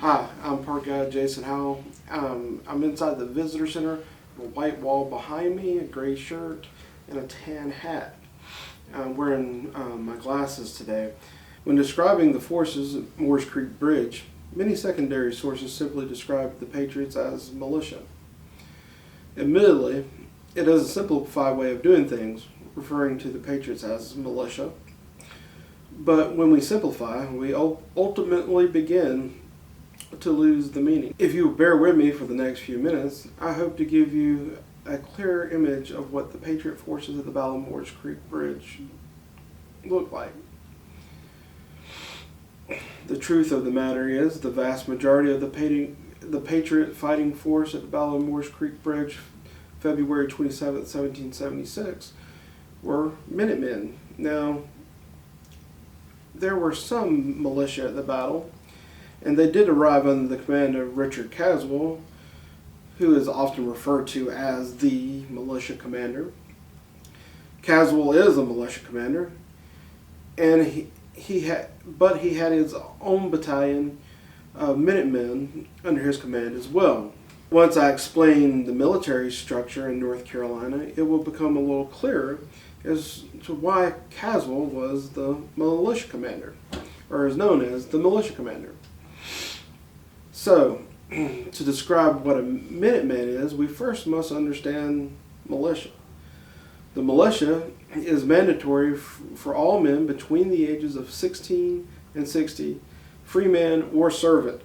Hi, I'm Park Guide Jason Howell. I'm inside the visitor center, a white wall behind me, a gray shirt, and a tan hat. I'm wearing my glasses today. When describing the forces at Moores Creek Bridge, many secondary sources simply describe the Patriots as militia. Admittedly, it is a simplified way of doing things, referring to the Patriots as militia. But when we simplify, we ultimately begin to lose the meaning. If you bear with me for the next few minutes, I hope to give you a clearer image of what the Patriot forces at the Battle of Moores Creek Bridge look like. The truth of the matter is, the vast majority of the Patriot fighting force at the Battle of Moores Creek Bridge, February 27, 1776, were Minutemen. Now, there were some militia at the battle, and they did arrive under the command of Richard Caswell, who is often referred to as the militia commander. Caswell is a militia commander, and he had his own battalion of Minutemen under his command as well. Once I explain the military structure in North Carolina, it will become a little clearer as to why Caswell was the militia commander, or is known as the militia commander. So, to describe what a Minuteman is, we first must understand militia. The militia is mandatory for all men between the ages of 16 and 60, free man or servant.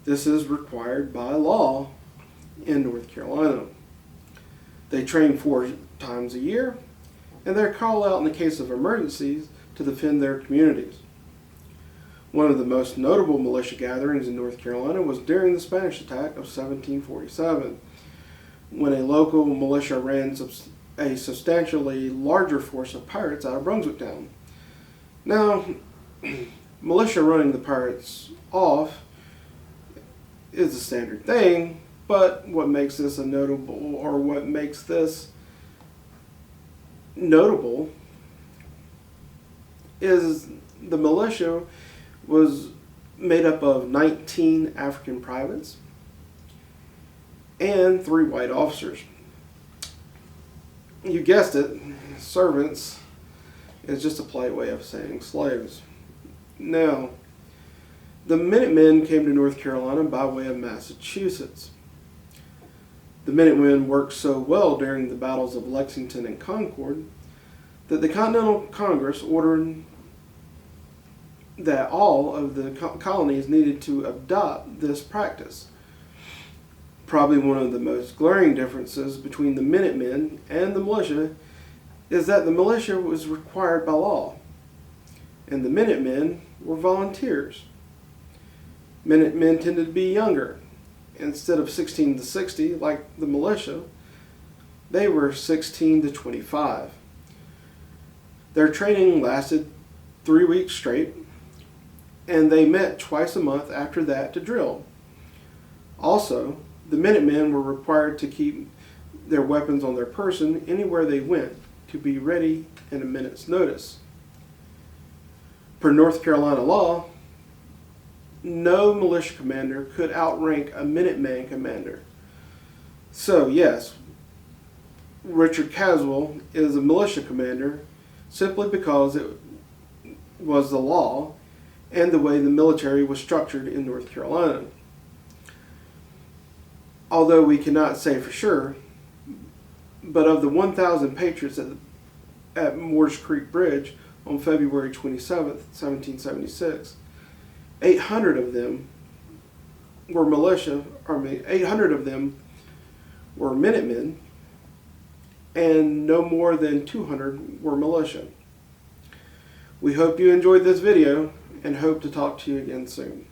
This is required by law in North Carolina. They train 4 times a year, and they're called out in the case of emergencies to defend their communities. One of the most notable militia gatherings in North Carolina was during the Spanish attack of 1747, when a local militia ran a substantially larger force of pirates out of Brunswicktown. Now, militia running the pirates off is a standard thing, but what makes this notable is the militia was made up of 19 African privates and 3 white officers. You guessed it, servants is just a polite way of saying slaves. Now, the Minutemen came to North Carolina by way of Massachusetts. The Minutemen worked so well during the battles of Lexington and Concord that the Continental Congress ordered that all of the colonies needed to adopt this practice. Probably one of the most glaring differences between the Minutemen and the militia is that the militia was required by law, and the Minutemen were volunteers. Minutemen tended to be younger. Instead of 16 to 60 like the militia, they were 16 to 25. Their training lasted 3 weeks straight, and they met twice a month after that to drill. Also, the Minutemen were required to keep their weapons on their person anywhere they went to be ready in a minute's notice. Per North Carolina law, no militia commander could outrank a Minuteman commander. So yes, Richard Caswell is a militia commander simply because it was the law and the way the military was structured in North Carolina. Although we cannot say for sure, but of the 1,000 Patriots at Moores Creek Bridge on February 27, 1776, 800 of them were Minutemen, and no more than 200 were militia. We hope you enjoyed this video and hope to talk to you again soon.